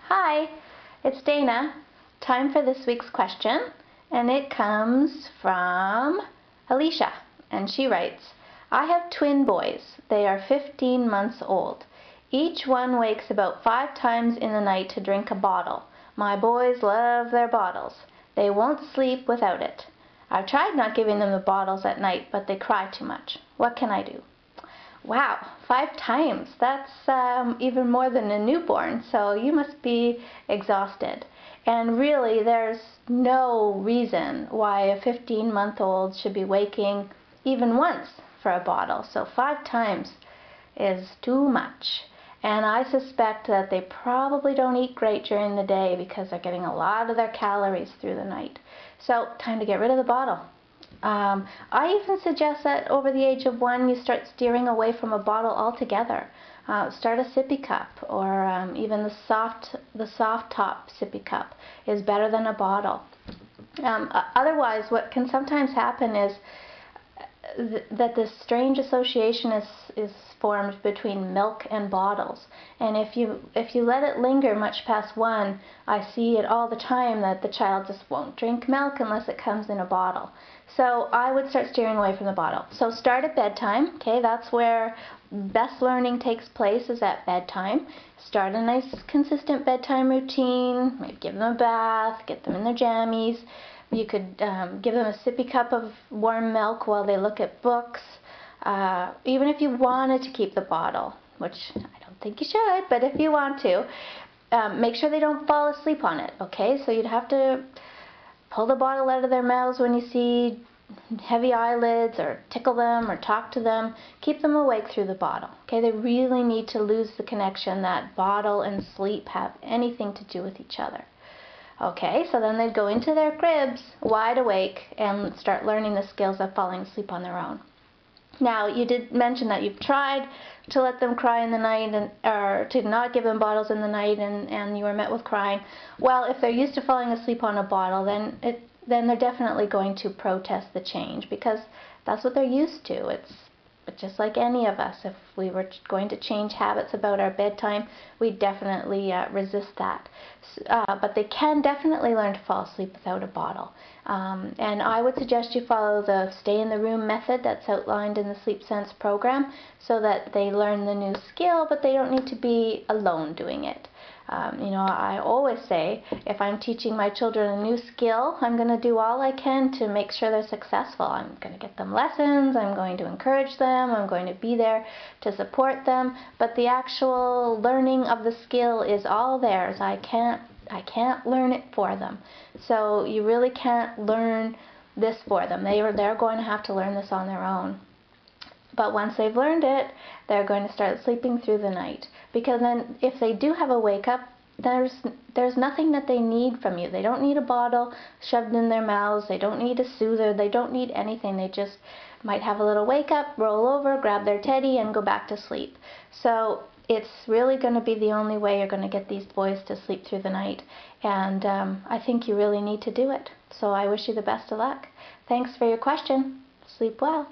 Hi, it's Dana. Time for this week's question, and it comes from Alicia, and she writes, I have twin boys. They are 15 months old. Each one wakes about 5 times in the night to drink a bottle. My boys love their bottles. They won't sleep without it. I've tried not giving them the bottles at night, but they cry too much. What can I do? Wow, 5 times. That's even more than a newborn, so you must be exhausted. And really, there's no reason why a 15-month-old should be waking even once for a bottle. So 5 times is too much. And I suspect that they probably don't eat great during the day because they're getting a lot of their calories through the night. So time to get rid of the bottle. I even suggest that over the age of 1 you start steering away from a bottle altogether. Start a sippy cup, or even the soft top sippy cup is better than a bottle. Otherwise, what can sometimes happen is that this strange association is formed between milk and bottles, and if you let it linger much past 1, I see it all the time that the child just won't drink milk unless it comes in a bottle. So I would start steering away from the bottle. So start at bedtime. Okay, that's where best learning takes place, is at bedtime. Start a nice consistent bedtime routine. Maybe give them a bath, get them in their jammies. You could give them a sippy cup of warm milk while they look at books. Even if you wanted to keep the bottle, which I don't think you should, but if you want to, make sure they don't fall asleep on it, okay? So you'd have to pull the bottle out of their mouths when you see heavy eyelids, or tickle them, or talk to them. Keep them awake through the bottle, okay? They really need to lose the connection that bottle and sleep have anything to do with each other. Okay, so then they'd go into their cribs wide awake and start learning the skills of falling asleep on their own. Now, you did mention that you've tried to let them cry in the night, or to not give them bottles in the night, and you were met with crying. Well, if they're used to falling asleep on a bottle, then they're definitely going to protest the change, because that's what they're used to. It's just like any of us. If we were going to change habits about our bedtime, we'd definitely resist that. But they can definitely learn to fall asleep without a bottle. And I would suggest you follow the stay in the room method that's outlined in the Sleep Sense program, so that they learn the new skill, but they don't need to be alone doing it. I always say, if I'm teaching my children a new skill, I'm going to do all I can to make sure they're successful. I'm going to get them lessons, I'm going to encourage them, I'm going to be there to support them, but the actual learning of the skill is all theirs. I can't learn it for them. So you really can't learn this for them. They're going to have to learn this on their own. But once they've learned it, they're going to start sleeping through the night. Because then if they do have a wake-up, there's nothing that they need from you. They don't need a bottle shoved in their mouths. They don't need a soother. They don't need anything. They just might have a little wake-up, roll over, grab their teddy, and go back to sleep. So it's really going to be the only way you're going to get these boys to sleep through the night. And I think you really need to do it. So I wish you the best of luck. Thanks for your question. Sleep well.